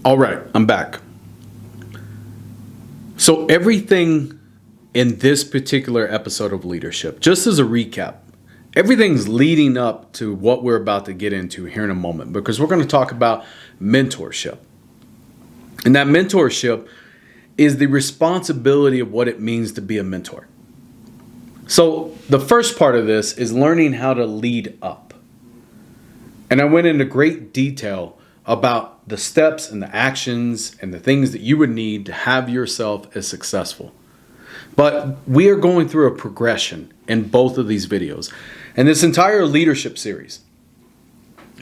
All right, I'm back. So everything in this particular episode of Leadership, just as a recap, everything's leading up to what we're about to get into here in a moment, because we're going to talk about mentorship. And that mentorship is the responsibility of what it means to be a mentor. So the first part of this is learning how to lead up. And I went into great detail about the steps and the actions and the things that you would need to have yourself as successful. But we are going through a progression in both of these videos. And this entire leadership series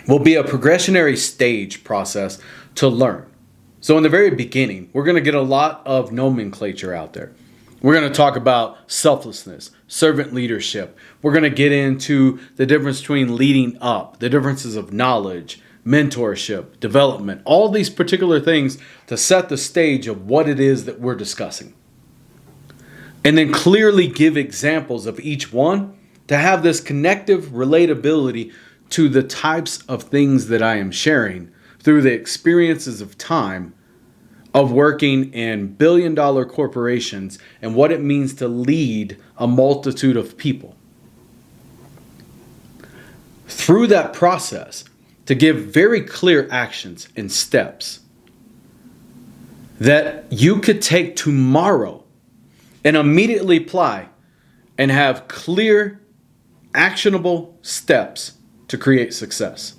will be a progressionary stage process to learn. So in the very beginning, we're going to get a lot of nomenclature out there. We're going to talk about selflessness, servant leadership. We're going to get into the difference between leading up, the differences of knowledge, mentorship, development, all these particular things to set the stage of what it is that we're discussing. And then clearly give examples of each one to have this connective relatability to the types of things that I am sharing through the experiences of time of working in billion-dollar corporations and what it means to lead a multitude of people. Through that process, to give very clear actions and steps that you could take tomorrow and immediately apply and have clear, actionable steps to create success.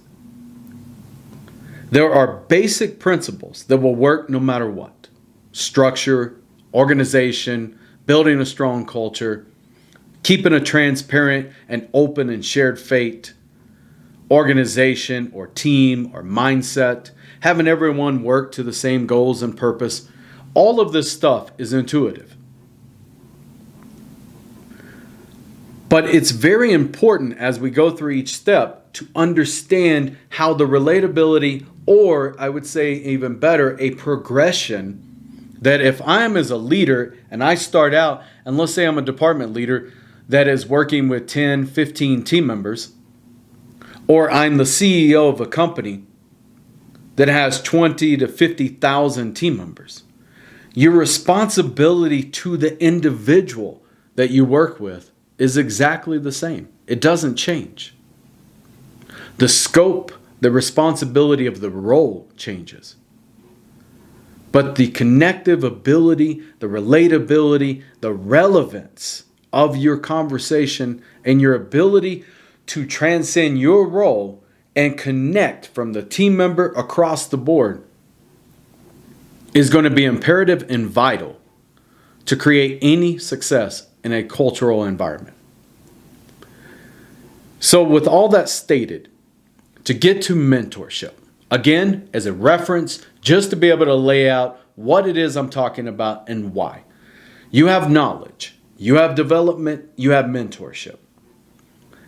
There are basic principles that will work no matter what. Structure, organization, building a strong culture, keeping a transparent and open and shared fate, organization or team or mindset, having everyone work to the same goals and purpose. All of this stuff is intuitive. But it's very important as we go through each step to understand how the relatability, or I would say even better, a progression, that if I am as a leader and I start out, and let's say I'm a department leader that is working with 10, 15 team members, or I'm the CEO of a company that has 20 to 50,000 team members, your responsibility to the individual that you work with is exactly the same. It doesn't change. The scope, the responsibility of the role changes. But the connective ability, the relatability, the relevance of your conversation and your ability to transcend your role and connect from the team member across the board is going to be imperative and vital to create any success in a cultural environment. So with all that stated, to get to mentorship, again, as a reference, just to be able to lay out what it is I'm talking about and why. You have knowledge, you have development, you have mentorship.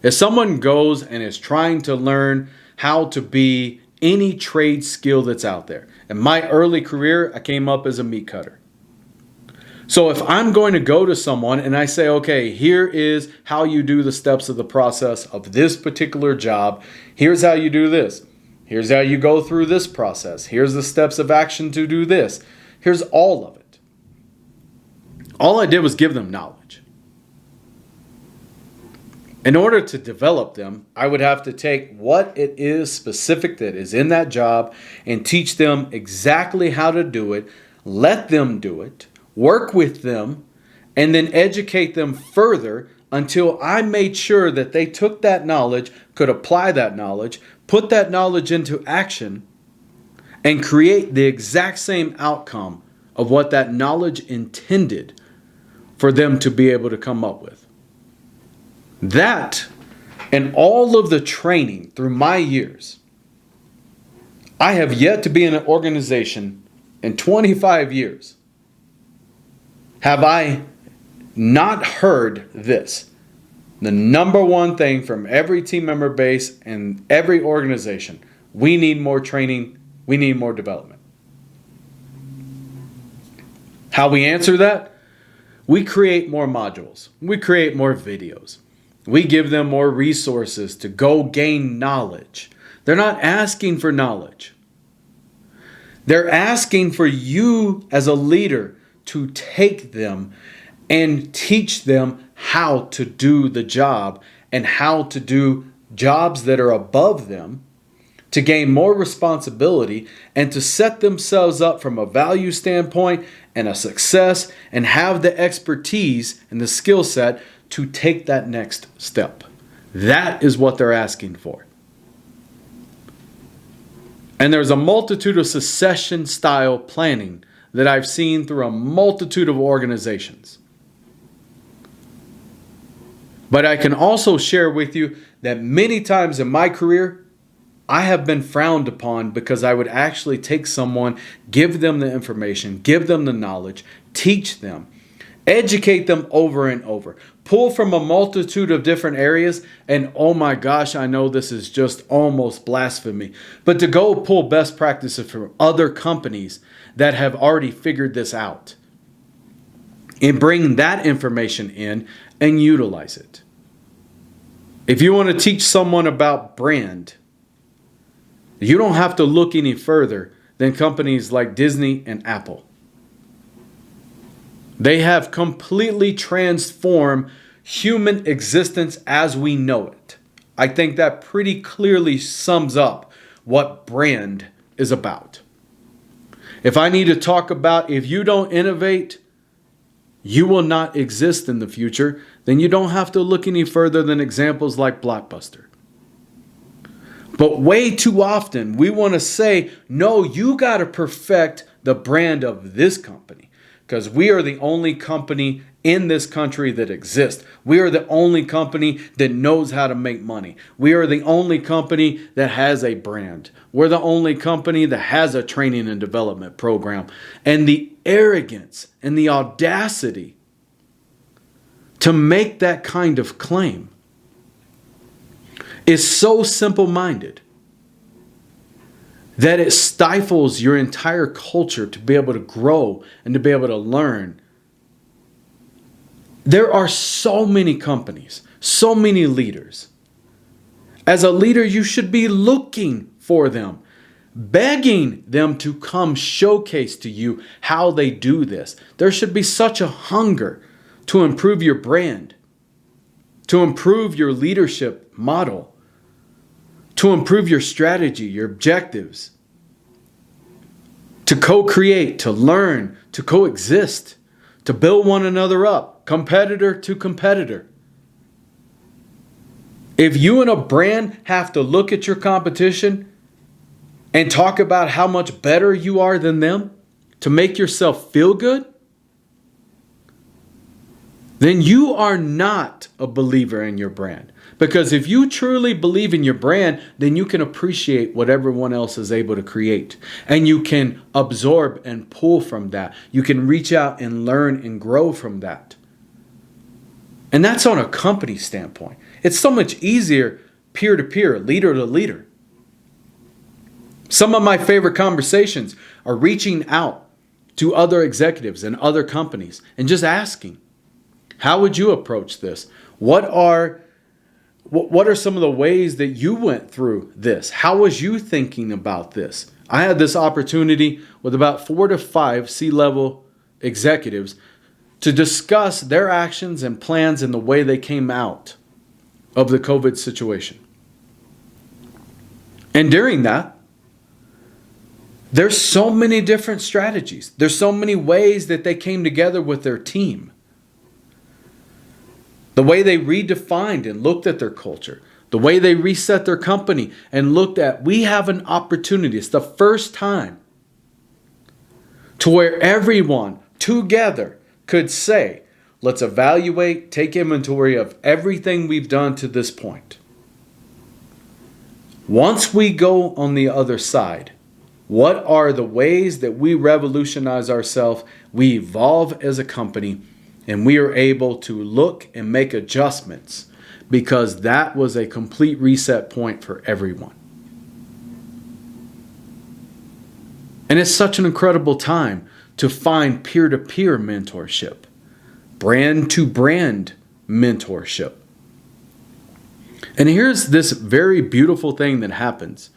If someone goes and is trying to learn how to be any trade skill that's out there, in my early career, I came up as a meat cutter. So if I'm going to go to someone and I say, okay, here is how you do the steps of the process of this particular job. Here's how you do this. Here's how you go through this process. Here's the steps of action to do this. Here's all of it. All I did was give them knowledge. In order to develop them, I would have to take what it is specific that is in that job and teach them exactly how to do it, let them do it, work with them, and then educate them further until I made sure that they took that knowledge, could apply that knowledge, put that knowledge into action, and create the exact same outcome of what that knowledge intended for them to be able to come up with. That and all of the training through my years, I have yet to be in an organization in 25 years. Have I not heard this? The number one thing from every team member base and every organization, we need more training, we need more development. How we answer that? We create more modules. We create more videos. We give them more resources to go gain knowledge. They're not asking for knowledge. They're asking for you as a leader to take them and teach them how to do the job and how to do jobs that are above them, to gain more responsibility and to set themselves up from a value standpoint and a success and have the expertise and the skill set to take that next step. That is what they're asking for. And there's a multitude of succession style planning that I've seen through a multitude of organizations. But I can also share with you that many times in my career, I have been frowned upon because I would actually take someone, give them the information, give them the knowledge, teach them, educate them over and over, pull from a multitude of different areas, and oh my gosh, I know this is just almost blasphemy, but to go pull best practices from other companies that have already figured this out and bring that information in and utilize it. If you want to teach someone about brand, you don't have to look any further than companies like Disney and Apple. They have completely transformed human existence as we know it. I think that pretty clearly sums up what brand is about. If I need to talk about if you don't innovate, you will not exist in the future, then you don't have to look any further than examples like Blockbuster. But way too often we want to say, no, you got to perfect the brand of this company because we are the only company in this country that exists. We are the only company that knows how to make money. We are the only company that has a brand. We're the only company that has a training and development program. And the arrogance and the audacity to make that kind of claim is so simple-minded that it stifles your entire culture to be able to grow and to be able to learn. There are so many companies, so many leaders. As a leader, you should be looking for them, begging them to come showcase to you how they do this. There should be such a hunger to improve your brand, to improve your leadership model, to improve your strategy, your objectives, to co-create, to learn, to coexist, to build one another up, competitor to competitor. If you and a brand have to look at your competition and talk about how much better you are than them to make yourself feel good, then you are not a believer in your brand. Because if you truly believe in your brand, then you can appreciate what everyone else is able to create. And you can absorb and pull from that. You can reach out and learn and grow from that. And that's on a company standpoint. It's so much easier peer-to-peer, leader to leader. Some of my favorite conversations are reaching out to other executives and other companies and just asking, how would you approach this? What are some of the ways that you went through this? How was you thinking about this? I had this opportunity with about 4 to 5 C-level executives to discuss their actions and plans and the way they came out of the COVID situation. And during that, there's so many different strategies. There's so many ways that they came together with their team. The way they redefined and looked at their culture. The way they reset their company and looked at, we have an opportunity. It's the first time to where everyone together could say, let's evaluate, take inventory of everything we've done to this point. Once we go on the other side, what are the ways that we revolutionize ourselves, we evolve as a company, and we are able to look and make adjustments because that was a complete reset point for everyone. And it's such an incredible time to find peer-to-peer mentorship, brand-to-brand mentorship. And here's this very beautiful thing that happens.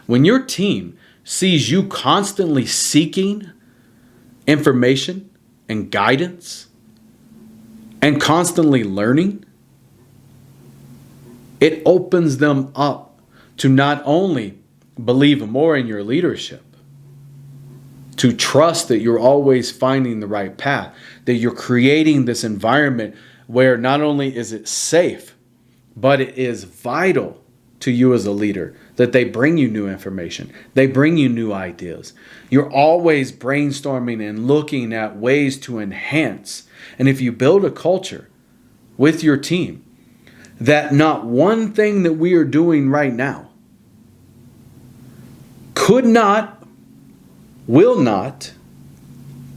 When your team sees you constantly seeking information and guidance and constantly learning, it opens them up to not only believe more in your leadership, to trust that you're always finding the right path, that you're creating this environment where not only is it safe, but it is vital to you as a leader, that they bring you new information, they bring you new ideas. You're always brainstorming and looking at ways to enhance. And if you build a culture with your team, that not one thing that we are doing right now could not, will not,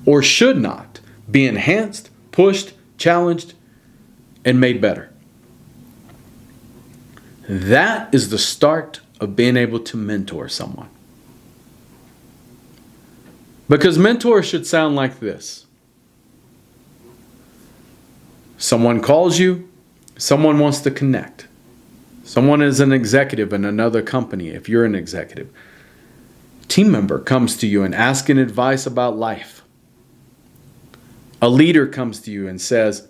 or should not be enhanced, pushed, challenged, and made better. That is the start of being able to mentor someone. Because mentor should sound like this. Someone calls you, someone wants to connect. Someone is an executive in another company, if you're an executive. Team member comes to you and asking advice about life. A leader comes to you and says,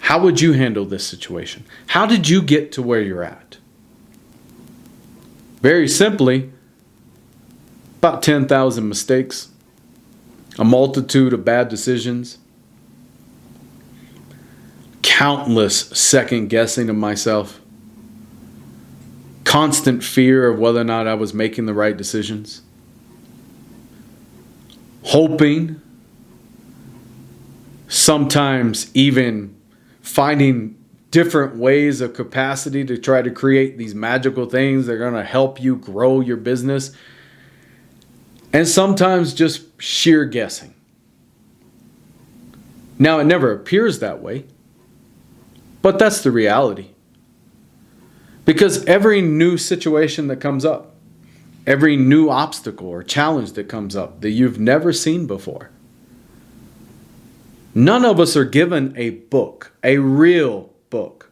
how would you handle this situation? How did you get to where you're at? Very simply, about 10,000 mistakes, a multitude of bad decisions, countless second guessing of myself, constant fear of whether or not I was making the right decisions, hoping, sometimes even finding different ways of capacity to try to create these magical things that are going to help you grow your business. And sometimes just sheer guessing. Now, it never appears that way, but that's the reality. Because every new situation that comes up, every new obstacle or challenge that comes up that you've never seen before, none of us are given a book, a real book,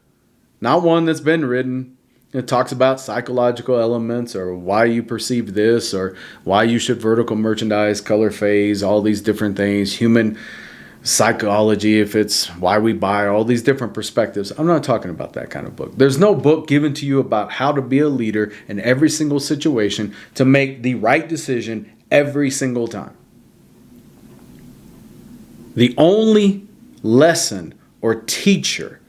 not one that's been written. It talks about psychological elements or why you perceive this or why you should vertical merchandise, color phase, all these different things, human psychology, if it's why we buy, all these different perspectives. I'm not talking about that kind of book. There's no book given to you about how to be a leader in every single situation to make the right decision every single time. The only lesson or teacher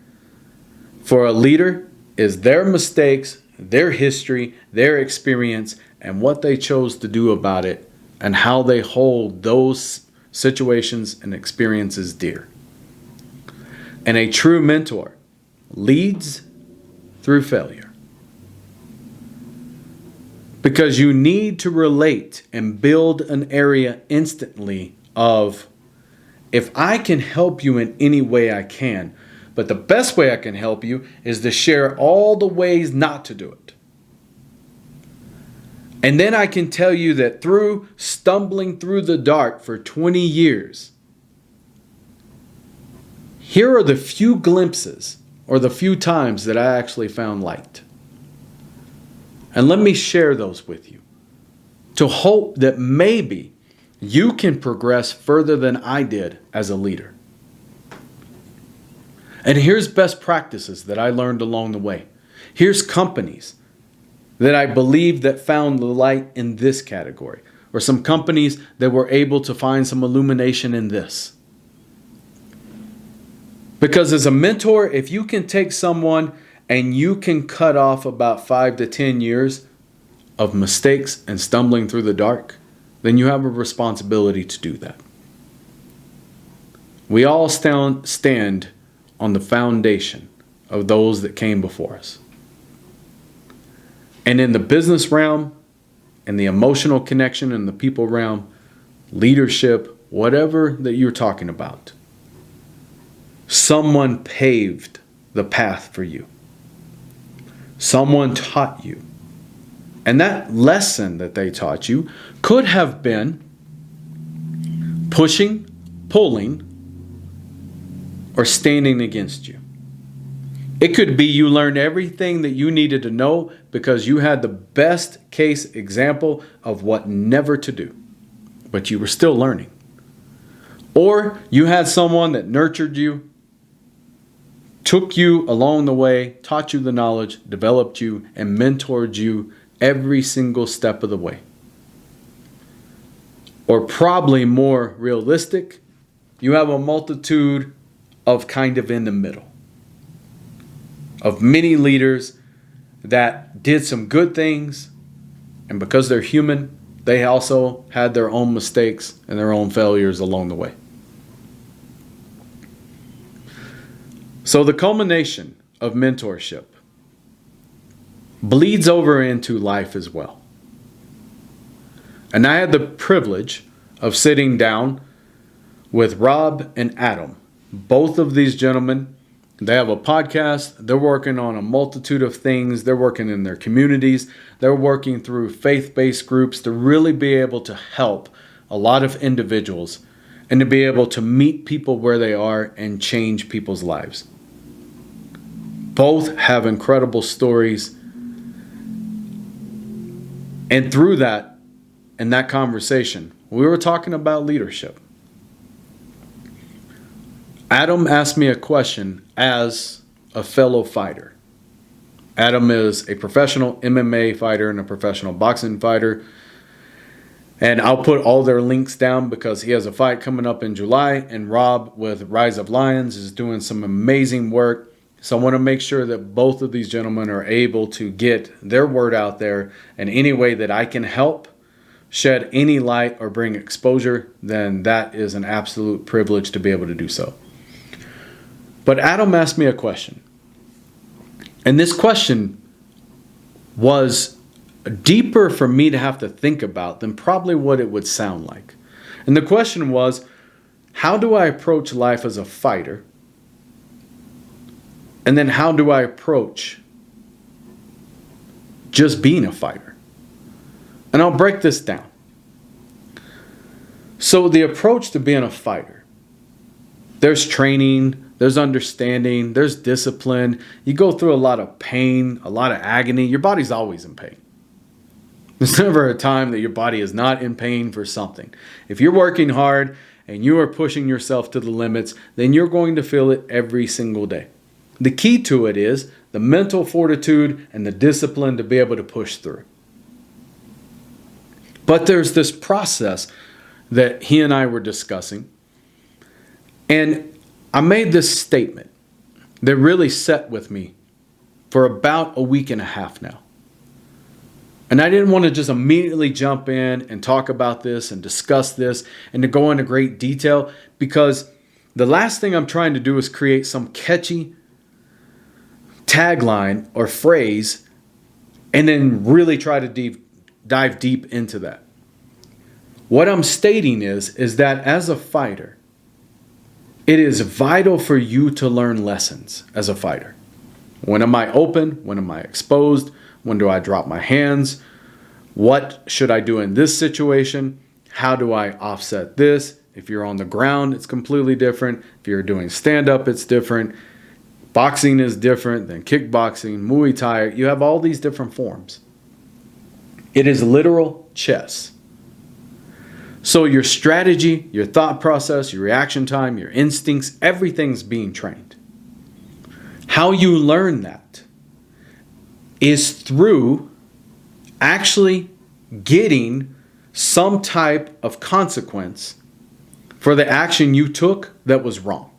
for a leader is their mistakes, their history, their experience, and what they chose to do about it, and how they hold those situations and experiences dear. And a true mentor leads through failure. Because you need to relate and build an area instantly of, if I can help you in any way I can, but the best way I can help you is to share all the ways not to do it. And then I can tell you that through stumbling through the dark for 20 years, here are the few glimpses or the few times that I actually found light. And let me share those with you to hope that maybe you can progress further than I did as a leader. And here's best practices that I learned along the way. Here's companies that I believe that found the light in this category, or some companies that were able to find some illumination in this. Because as a mentor, if you can take someone and you can cut off about 5 to 10 years of mistakes and stumbling through the dark, then you have a responsibility to do that. We all stand on the foundation of those that came before us. And in the business realm, in the emotional connection, in the people realm, leadership, whatever that you're talking about, someone paved the path for you. Someone taught you. And that lesson that they taught you could have been pushing, pulling, or standing against you. It could be you learned everything that you needed to know because you had the best case example of what never to do, but you were still learning. Or you had someone that nurtured you, took you along the way, taught you the knowledge, developed you, and mentored you every single step of the way. Or probably more realistic, you have a multitude of kind of in the middle, of many leaders that did some good things, and because they're human, they also had their own mistakes and their own failures along the way. So the culmination of mentorship bleeds over into life as well. And I had the privilege of sitting down with Rob and Adam. Both of these gentlemen, they have a podcast. They're working on a multitude of things. They're working in their communities. They're working through faith-based groups to really be able to help a lot of individuals and to be able to meet people where they are and change people's lives. Both have incredible stories. And through that, in that conversation, we were talking about leadership. Adam asked me a question as a fellow fighter. Adam is a professional MMA fighter and a professional boxing fighter. And I'll put all their links down because he has a fight coming up in July. And Rob with Rise of Lions is doing some amazing work. So I want to make sure that both of these gentlemen are able to get their word out there. And any way that I can help shed any light or bring exposure, then that is an absolute privilege to be able to do so. But Adam asked me a question. And this question was deeper for me to have to think about than probably what it would sound like. And the question was, how do I approach life as a fighter? And then how do I approach just being a fighter? And I'll break this down. So the approach to being a fighter, there's training, there's understanding, there's discipline. You go through a lot of pain, a lot of agony. Your body's always in pain. There's never a time that your body is not in pain for something. If you're working hard and you are pushing yourself to the limits, then you're going to feel it every single day. The key to it is the mental fortitude and the discipline to be able to push through. But there's this process that he and I were discussing. And I made this statement that really sat with me for about a week and a half now. And I didn't want to just immediately jump in and talk about this and discuss this and to go into great detail, because the last thing I'm trying to do is create some catchy tagline or phrase and then really try to dive deep into that. What I'm stating is that as a fighter, it is vital for you to learn lessons as a fighter. When am I open? When am I exposed? When do I drop my hands? What should I do in this situation? How do I offset this? If you're on the ground, it's completely different. If you're doing stand-up, it's different. Boxing is different than kickboxing, Muay Thai. You have all these different forms. It is literal chess. So your strategy, your thought process, your reaction time, your instincts, everything's being trained. How you learn that is through actually getting some type of consequence for the action you took that was wrong.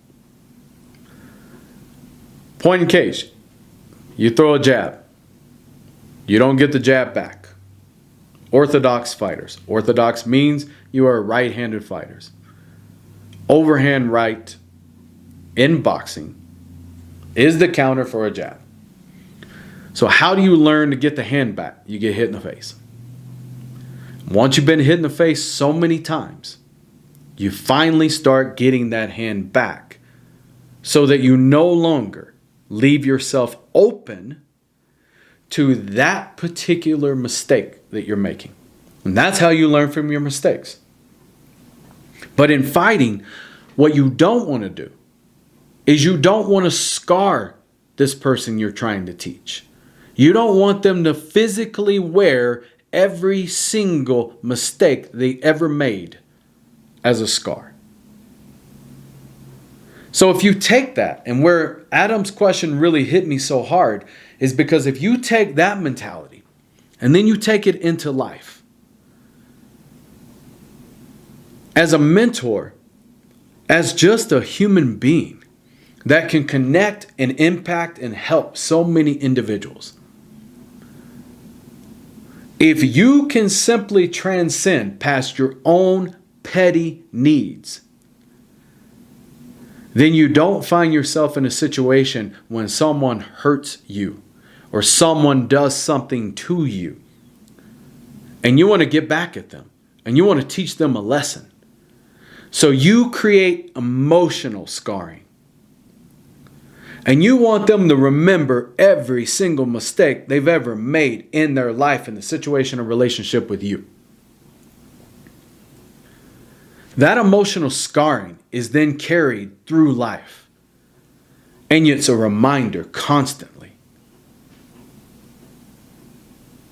Point in case, you throw a jab. You don't get the jab back. Orthodox fighters. Orthodox means you are right-handed fighters. Overhand right in boxing is the counter for a jab. So how do you learn to get the hand back? You get hit in the face. Once you've been hit in the face so many times, you finally start getting that hand back so that you no longer leave yourself open to that particular mistake that you're making. And that's how you learn from your mistakes. But in fighting, what you don't want to do is you don't want to scar this person you're trying to teach. You don't want them to physically wear every single mistake they ever made as a scar. So if you take that, and where Adam's question really hit me so hard is because if you take that mentality and then you take it into life, as a mentor, as just a human being that can connect and impact and help so many individuals, if you can simply transcend past your own petty needs, then you don't find yourself in a situation when someone hurts you or someone does something to you and you want to get back at them and you want to teach them a lesson. So you create emotional scarring. And you want them to remember every single mistake they've ever made in their life in the situation or relationship with you. That emotional scarring is then carried through life. And it's a reminder constantly.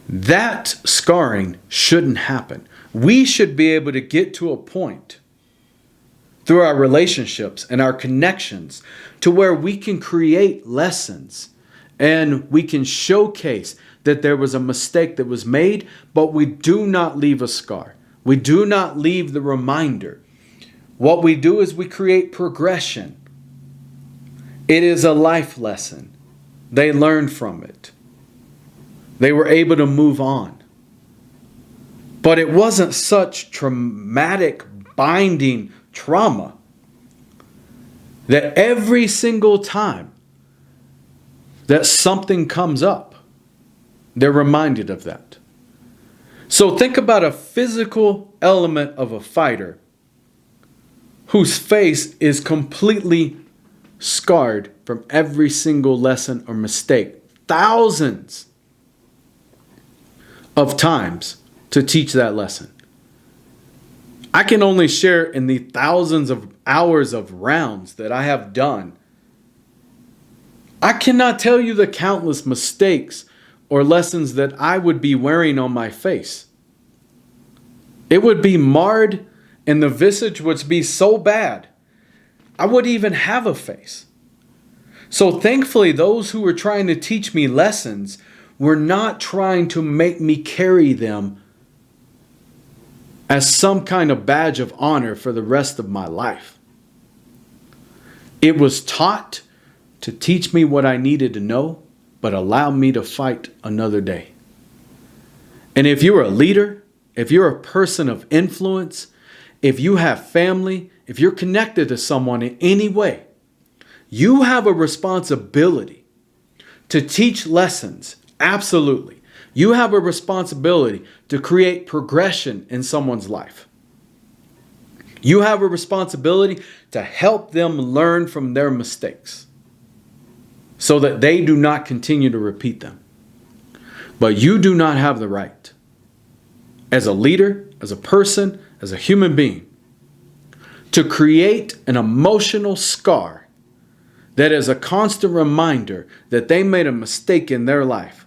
That scarring shouldn't happen. We should be able to get to a point through our relationships and our connections to where we can create lessons and we can showcase that there was a mistake that was made, but we do not leave a scar. We do not leave the reminder. What we do is we create progression. It is a life lesson. They learned from it. They were able to move on. But it wasn't such traumatic, binding trauma that every single time that something comes up, they're reminded of that. So think about a physical element of a fighter whose face is completely scarred from every single lesson or mistake, thousands of times to teach that lesson. I can only share in the thousands of hours of rounds that I have done. I cannot tell you the countless mistakes or lessons that I would be wearing on my face. It would be marred and the visage would be so bad, I wouldn't even have a face. So thankfully, those who were trying to teach me lessons were not trying to make me carry them as some kind of badge of honor for the rest of my life. It was taught to teach me what I needed to know, but allow me to fight another day. And if you're a leader, if you're a person of influence, if you have family, if you're connected to someone in any way, you have a responsibility to teach lessons. Absolutely. You have a responsibility to create progression in someone's life. You have a responsibility to help them learn from their mistakes so that they do not continue to repeat them. But you do not have the right, as a leader, as a person, as a human being, to create an emotional scar that is a constant reminder that they made a mistake in their life.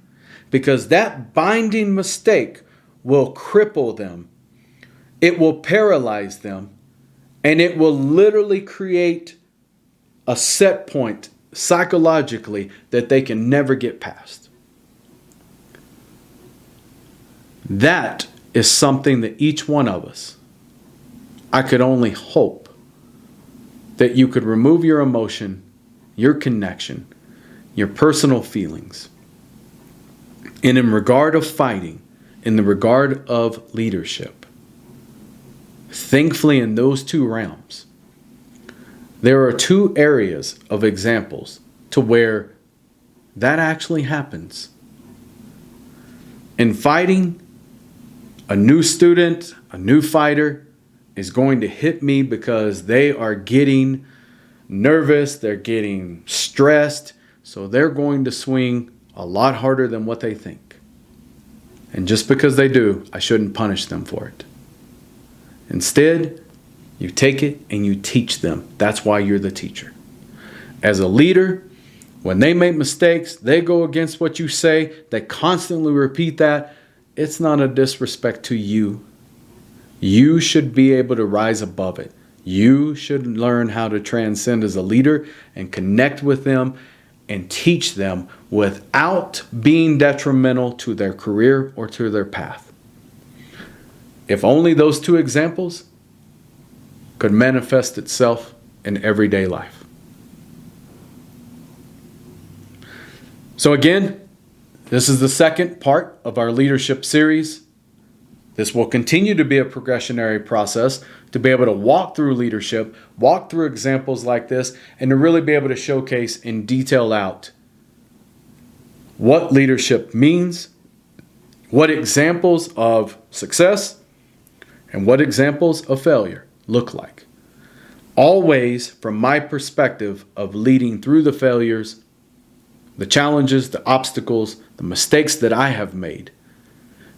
Because that binding mistake will cripple them. It will paralyze them. And it will literally create a set point psychologically that they can never get past. That is something that each one of us, I could only hope that you could remove your emotion, your connection, your personal feelings. And in regard of fighting, in the regard of leadership, thankfully in those two realms, there are two areas of examples to where that actually happens. In fighting, a new student, a new fighter is going to hit me because they are getting nervous, they're getting stressed, so they're going to swing a lot harder than what they think. And just because they do, I shouldn't punish them for it. Instead, you take it and you teach them. That's why you're the teacher. As a leader, When they make mistakes, they go against what you say, they constantly repeat that, it's not a disrespect to you. You should be able to rise above it. You should learn how to transcend as a leader and connect with them and teach them without being detrimental to their career or to their path. If only those two examples could manifest itself in everyday life. So again, this is the second part of our leadership series. This will continue to be a progressionary process to be able to walk through leadership, walk through examples like this, and to really be able to showcase and detail out what leadership means, what examples of success, and what examples of failure look like. Always from my perspective of leading through the failures, the challenges, the obstacles, the mistakes that I have made,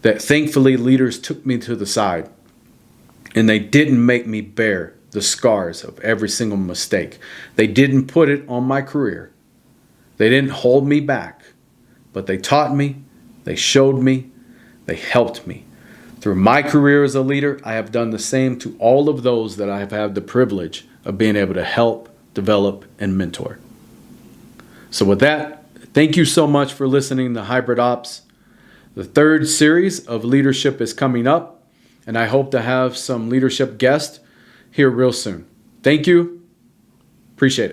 that thankfully leaders took me to the side and they didn't make me bear the scars of every single mistake. They didn't put it on my career. They didn't hold me back, but they taught me, they showed me, they helped me. Through my career as a leader, I have done the same to all of those that I have had the privilege of being able to help, develop, and mentor. So with that, thank you so much for listening to Hybrid Ops. The third series of leadership is coming up, and I hope to have some leadership guests here real soon. Thank you. Appreciate it.